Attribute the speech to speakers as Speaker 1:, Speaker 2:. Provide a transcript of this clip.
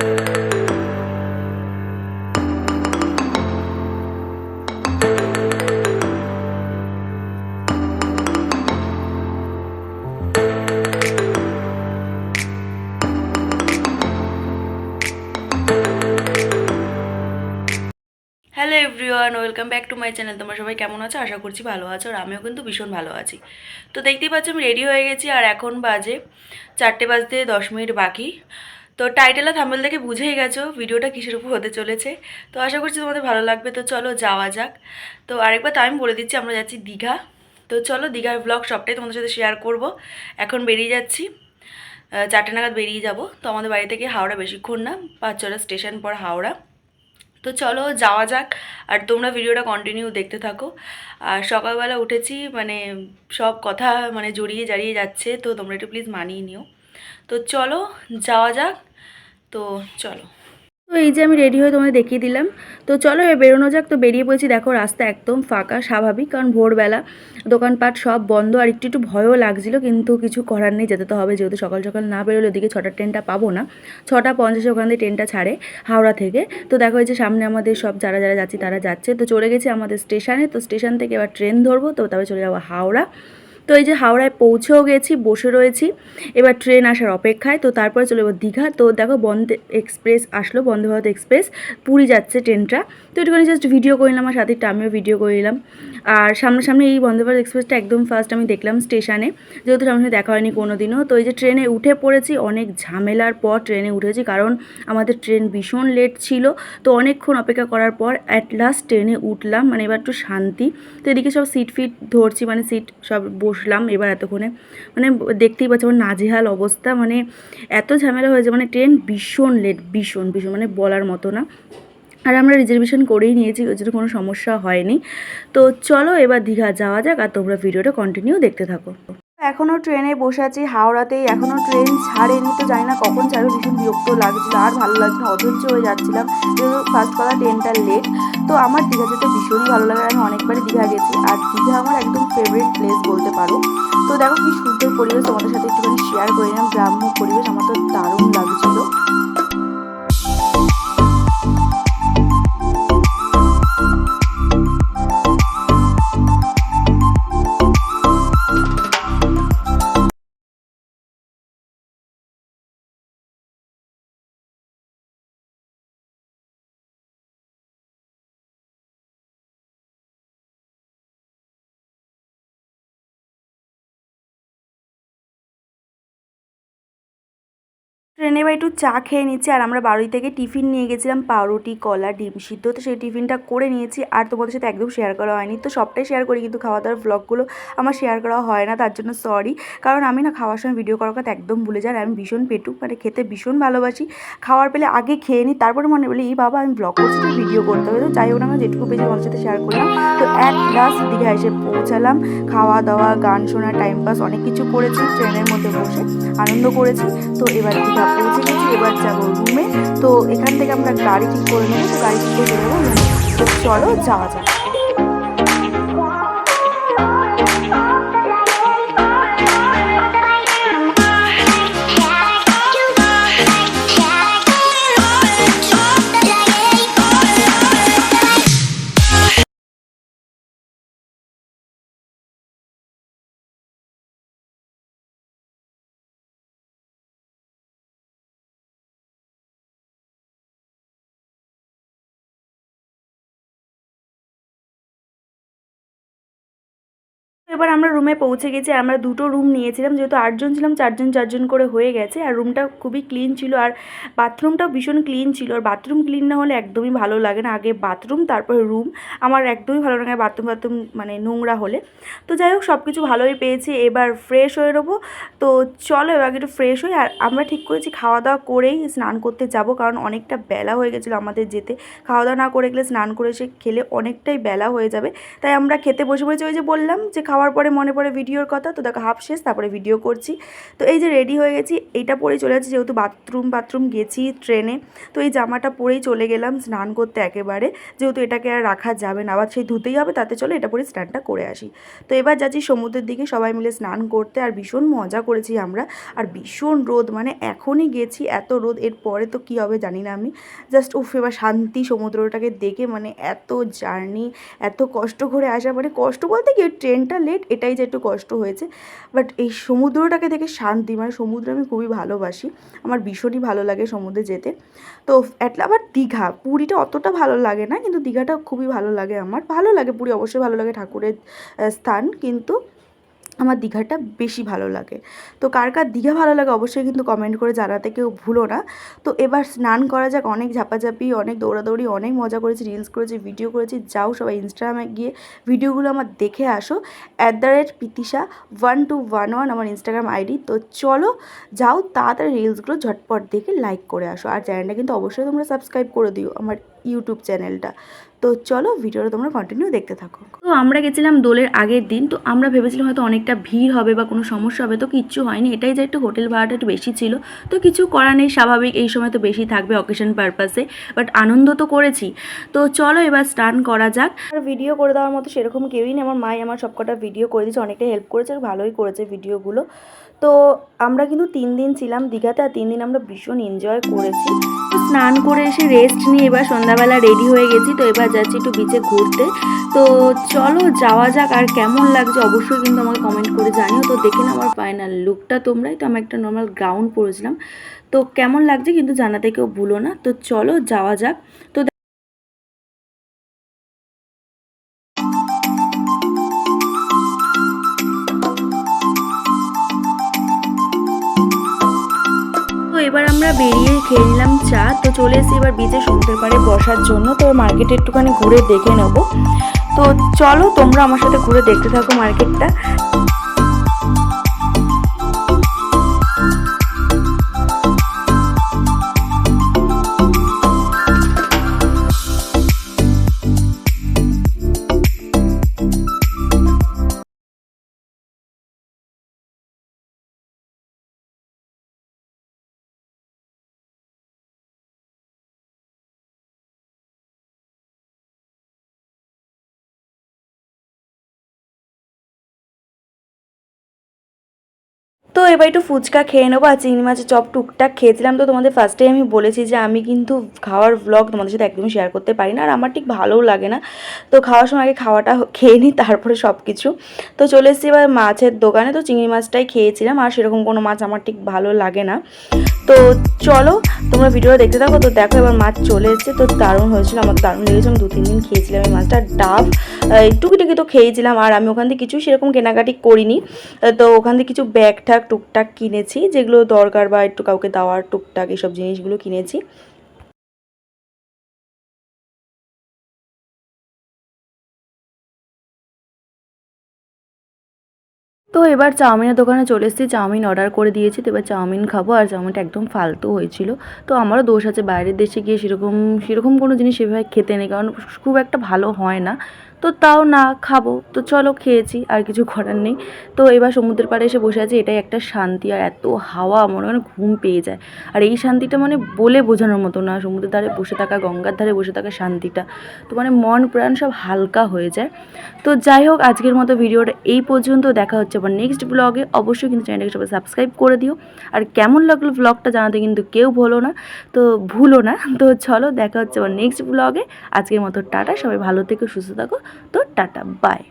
Speaker 1: Hello everyone, welcome back to my channel. তোমরা সবাই কেমন আছো? আশা করছি ভালো আছো, আর আমিও কিন্তু ভীষণ ভালো আছি। তো দেখতেই পাচ্ছ আমি রেডি হয়ে গেছি, আর এখন বাজে 4টে বাজতে 10 মিনিট বাকি। তো টাইটেল আর থাম্বনেল দেখে বুঝেই গেছো ভিডিওটা কিসের উপর হতে চলেছে। তো আশা করছি তোমাদের ভালো লাগবে। তো চলো যাওয়া যাক। তো আরেকবার তো আমি বলে দিচ্ছি, আমরা যাচ্ছি দীঘা। তো চলো দীঘার ব্লগ সবটাই তোমাদের সাথে শেয়ার করব। এখন বেরিয়ে যাচ্ছি, 4টে নাগাদ বেরিয়ে যাব। তো আমাদের বাড়ি থেকে হাওড়া বেশিক্ষণ না, 5-6 স্টেশন পর হাওড়া। তো চলো যাওয়া যাক, আর তোমরা ভিডিওটা কন্টিনিউ দেখতে থাকো। আর সকালবেলা উঠেছি, মানে সব কথা মানে জড়িয়ে জারিয়ে যাচ্ছে, তো তোমরা একটু প্লিজ মানিয়ে নিও। তো চলো যাওয়া যাক। তো চলো। তো এই যে আমি রেডি হয়ে তোমাদের দেখিয়ে দিলাম। তো চলো এবার বেরোনো যাক। তো বেরিয়ে পড়েছি, দেখো রাস্তা একদম ফাঁকা, স্বাভাবিক, কারণ ভোরবেলা দোকানপাট সব বন্ধ। আর একটু একটু ভয়ও লাগছিল, কিন্তু কিছু করার নেই, যেতে তো হবে, যেহেতু সকাল সকাল না বেরোলে ওদিকে 6টার ট্রেনটা পাবো না। 6টা 50 ওখান থেকে ট্রেনটা ছাড়ে হাওড়া থেকে। তো দেখো এই যে সামনে আমাদের সব যারা যারা যাচ্ছি তারা যাচ্ছে। তো চলে গেছি আমাদের স্টেশনে। তো স্টেশন থেকে এবার ট্রেন ধরবো, তো তারপরে চলে যাবো হাওড়া। তো এই যে হাওড়ায় পৌঁছেও গেছি, বসে রয়েছি এবার ট্রেন আসার অপেক্ষায়। তো তারপরে চলে যাবো দীঘা। তো দেখো বন্দে এক্সপ্রেস আসলো, বন্দে ভারত এক্সপ্রেস, পুরী যাচ্ছে ট্রেনটা। তো একটুখানি জাস্ট ভিডিও করে নিলাম, আর সাথে আমিও ভিডিও করে নিলাম। আর সামনাসামনি এই বন্দে ভারত এক্সপ্রেসটা একদম ফার্স্ট আমি দেখলাম স্টেশনে, যেহেতু সামনে দেখা হয়নি কোনো দিনও। তো এই যে ট্রেনে উঠে পড়েছি, অনেক ঝামেলার পর ট্রেনে উঠেছি, কারণ আমাদের ট্রেন ভীষণ লেট ছিল। তো অনেকক্ষণ অপেক্ষা করার পর অ্যাট লাস্ট ট্রেনে উঠলাম, মানে এবার একটু শান্তি। তো এদিকে সব সিট ফিট ধরছি, মানে সিট সব বসলাম এবার এতক্ষণে। মানে দেখতেই পাচ্ছি আমার নাজেহাল অবস্থা, মানে এত ঝামেলা হয়েছে, মানে ট্রেন ভীষণ লেট, ভীষণ ভীষণ, মানে বলার মতো না। আর আমরা রিজার্ভেশন করেই নিয়েছি, ওই জন্য কোনো সমস্যা হয়নি। তো চলো এবার দীঘা যাওয়া যাক, আর তোমরা ভিডিওটা কন্টিনিউ দেখতে থাকো। এখনও ট্রেনে বসে আছি হাওড়াতেই, এখনও ট্রেন ছাড়েনি। তো জানি না কখন ছাড়বে, ভীষণ বিরক্ত লাগছিল, আর ভালো লাগছিল না, অধৈর্য হয়ে যাচ্ছিলাম, যেহেতু ফার্স্ট কথা ট্রেনটা লেট। তো আমার দীঘা যেতে ভীষণই ভালো লাগে, আমি অনেকবারই দীঘা গেছি, আর দীঘা আমার একদম ফেভারিট প্লেস বলতে পারো। তো দেখো কি সুন্দর পরিবেশ, তোমাদের সাথে একটুখানি শেয়ার করে নিলাম, গ্রাম্য পরিবেশ, আমার তো দারুণ লাগছিল। ট্রেনে বা একটু চা খেয়ে নিচ্ছি, আর আমরা বাড়ি থেকে টিফিন নিয়ে গেছিলাম, পাউরুটি, কলা, ডিম সিদ্ধ। তো সেই টিফিনটা করে নিয়েছি, আর তোমাদের সাথে একদম শেয়ার করা হয়নি। তো সবটাই শেয়ার করি, কিন্তু খাওয়া দাওয়ার ব্লগগুলো আমার শেয়ার করা হয় না, তার জন্য সরি। কারণ আমি না খাওয়ার সময় ভিডিও করার কথা একদম ভুলে যাই, আর আমি ভীষণ পেটুক, মানে খেতে ভীষণ ভালোবাসি। খাওয়ার পেলে আগে খেয়ে নিই, তারপরে মনে বলি এই বাবা আমি ব্লগ করছি, তো ভিডিও করতে হবে। তো যাই হোক না, আমরা যেটুকু পেয়েছি তোমাদের সাথে শেয়ার করলাম। তো অ্যাট লাস্ট দীঘা এসে পৌঁছালাম। খাওয়া দাওয়া, গান শোনা, টাইম পাস অনেক কিছু করেছি, ট্রেনের মধ্যে বসে আনন্দ করেছি। তো এবার দীঘা পৌঁছে গেছি, এবার যাবো রুমে। তো এখান থেকে আমরা গাড়ি ঠিক করে নেবো, তো গাড়ি ঠিক করে চলে যাবো রুমে। তো চলো যাওয়া যাক। এবার আমরা রুমে পৌঁছে গেছি, আমরা দুটো রুম নিয়েছিলাম, যেহেতু 8জন ছিলাম, 4জন 4জন করে হয়ে গেছে। আর রুমটা খুবই ক্লিন ছিল, আর বাথরুমটাও ভীষণ ক্লিন ছিল। আর বাথরুম ক্লিন না হলে একদমই ভালো লাগে না, আগে বাথরুম তারপরে রুম। আমার একদমই ভালো লাগে বাথরুম মানে নোংরা হলে। তো যাই হোক সব কিছু ভালোই পেয়েছি, এবার ফ্রেশ হয়ে নেবো। তো চলো এবার একটু ফ্রেশ হই। আর আমরা ঠিক করেছি খাওয়া দাওয়া করেই স্নান করতে যাব, কারণ অনেকটা বেলা হয়ে গেছিলো আমাদের যেতে। খাওয়া দাওয়া না করে গেলে, স্নান করে এসে খেলে অনেকটাই বেলা হয়ে যাবে। তাই আমরা খেতে বসে পড়েছি, ওই যে বললাম যে খাওয়ার খাওয়ার পরে মনে পড়ে ভিডিওর কথা, তো দেখো হাফ শেষ, তারপরে ভিডিও করছি। তো এই যে রেডি হয়ে গেছি, এইটা পরেই চলে যাচ্ছি, যেহেতু বাথরুম গেছি ট্রেনে, তো এই জামাটা পরেই চলে গেলাম স্নান করতে একেবারে, যেহেতু এটাকে আর রাখা যাবে না, আবার সেই ধুতেই হবে, তাতে চলো এটা পরে স্নানটা করে আসি। তো এবার যাচ্ছি সমুদ্রের দিকে সবাই মিলে স্নান করতে, আর ভীষণ মজা করেছি আমরা। আর ভীষণ রোদ, মানে এখনই গেছি এত রোদ, এর পরে তো কী হবে জানি না আমি। জাস্ট উফ, এবার শান্তি সমুদ্রটাকে দেখে, মানে এত জার্নি, এত কষ্ট করে আসা, মানে কষ্ট বলতে কি ট্রেনটা লেট, এটাই যে একটু কষ্ট হয়েছে, বাট এই সমুদ্রটাকে দেখে শান্তি, মানে সমুদ্র আমি খুবই ভালোবাসি, আমার ভীষণই ভালো লাগে সমুদ্রে যেতে। তো আবার দীঘা, পুরীটা অতটা ভালো লাগে না, কিন্তু দীঘাটা খুবই ভালো লাগে আমার, ভালো লাগে পুরী অবশ্যই ভালো লাগে, ঠাকুরের স্থান, কিন্তু আমার দীঘাটা বেশি ভালো লাগে। তো কার কার দীঘা ভালো লাগে অবশ্যই কিন্তু কমেন্ট করে জানাতে কেউ ভুলো না। তো এবার স্নান করা যাক, অনেক ঝাপাঝাপি, অনেক দৌড়াদৌড়ি, অনেক মজা করেছি, রিলস করেছি, ভিডিও করেছি, যাও সবাই ইনস্টাগ্রামে গিয়ে ভিডিওগুলো আমার দেখে আসো, @পিতিশা1211 আমার ইনস্টাগ্রাম আইডি। তো চলো যাও তাড়াতাড়ি রিলসগুলো ঝটপট দেখে লাইক করে আসো, আর চ্যানেলটা কিন্তু অবশ্যই তোমরা সাবস্ক্রাইব করে দিও, আমার ইউটিউব চ্যানেলটা। তো চলো ভিডিওটা তোমরা কন্টিনিউ দেখতে থাকো। তো আমরা গেছিলাম দোলের আগের দিন, তো আমরা ভেবেছিলাম হয়তো অনেকটা ভিড় হবে বা কোনো সমস্যা হবে, তো কিচ্ছু হয়নি, এটাই যে একটু হোটেল ভাড়াটা একটু বেশি ছিল, তো কিছু করার নেই, স্বাভাবিক, এই সময় তো বেশি থাকবে অকেশন পারপাসে, বাট আনন্দ তো করেছি। তো চলো এবার স্টার্ট করা যাক। আর ভিডিও করে দেওয়ার মতো সেরকম কেউই নেই, আমার মাই আমার সবকটা ভিডিও করে দিয়েছে, অনেকটাই হেল্প করেছে, আর ভালোই করেছে ভিডিওগুলো। তো আমরা কিন্তু 3 দিন ছিলাম দীঘাতে, আর 3 দিন আমরা ভীষণ এনজয় করেছি। তো স্নান করে এসে রেস্ট নিয়ে এবার সন্ধ্যাবেলা রেডি হয়ে গেছি, তো এবার যাচ্ছি একটু বিচে ঘুরতে। তো চলো যাওয়া যাক, আর কেমন লাগছে অবশ্যই কিন্তু আমাকে কমেন্ট করে জানিও। তো দেখে না আমার ফাইনাল লুকটা তোমরাই, তো আমি একটা নর্মাল গাউন পরেছিলাম, তো কেমন লাগছে কিন্তু জানাতে কেউ ভুলো না। তো চলো যাওয়া যাক। তো তো এবার আমরা বেরিয়ে খেয়ে নিলাম চা, তো চলে এসেছি এবার বিচে সমুদ্রের পাড়ে বসার জন্য। তো মার্কেটে একটুখানি ঘুরে দেখে নেবো, তো চলো তোমরা আমার সাথে ঘুরে দেখতে থাকো মার্কেটটা। তো এবার একটু ফুচকা খেয়ে নেবো, আর চিংড়ি মাছের চপ টুকটাক খেয়েছিলাম। তো তোমাদের ফার্স্টেই আমি বলেছি যে আমি কিন্তু খাওয়ার ব্লগ তোমাদের সাথে একদমই শেয়ার করতে পারি না, আর আমার ঠিক ভালোও লাগে না। তো খাওয়ার সময় আগে খাওয়াটা খেয়ে নিই, তারপরে সব কিছু। তো চলে এসেছি এবার মাছের দোকানে, তো চিংড়ি মাছটাই খেয়েছিলাম, আর সেরকম কোনো মাছ আমার ঠিক ভালো লাগে না। তো চলো তোমরা ভিডিওটা দেখতে থাকো। তো দেখো এবার মাছ চলে এসেছে, তো দারুণ হয়েছিল, আমার দারুণ লেগেছে, আমি 2-3 দিন খেয়েছিলাম এই মাছটা। ডাব টুকিটাকি তো খেয়েছিলাম, আর আমি ওখান থেকে কিছু সেরকম কেনাকাটি করিনি। তো ওখান থেকে কিছু ব্যাগ ঠ্যাগ টুকটাক কিনেছি, যেগুলো দরকার বা একটু কাউকে দেওয়ার টুকটাক এইসব জিনিসগুলো কিনেছি। তো এবার চাউমিনের দোকানে চলে এসেছি, চাউমিন অর্ডার করে দিয়েছি। তো এবার চাউমিন খাবো, আর চাউমিনটা একদম ফালতু হয়েছিল। তো আমারও দোষ আছে, বাইরের দেশে গিয়ে সেরকম কোনো জিনিস সেভাবে খেতে নেই, কারণ খুব একটা ভালো হয় না। তো তাও না খাবো, তো চলো খেয়েছি, আর কিছু করার নেই। তো এবার সমুদ্রের পাড়ে এসে বসে আছি, এটাই একটা শান্তি, আর এত হাওয়া, মনে হয় ঘুম পেয়ে যায়। আর এই শান্তিটা মানে বলে বোঝানোর মতো না, সমুদ্রের ধারে বসে থাকা, গঙ্গার ধারে বসে থাকা শান্তিটা, তো মানে মন প্রাণ সব হালকা হয়ে যায়। তো যাই হোক, আজকের মতো ভিডিওটা এই পর্যন্ত, দেখা হচ্ছে আবার নেক্সট ব্লগে। অবশ্যই কিন্তু চ্যানেলটাকে সবাই সাবস্ক্রাইব করে দিও, আর কেমন লাগলো ব্লগটা জানাতে কিন্তু কেউ ভুলো না। তো চলো দেখা হচ্ছে আবার নেক্সট ব্লগে। আজকের মতো টাটা, সবাই ভালো থেকো, সুস্থ থাকো। তো টাটা, বাই।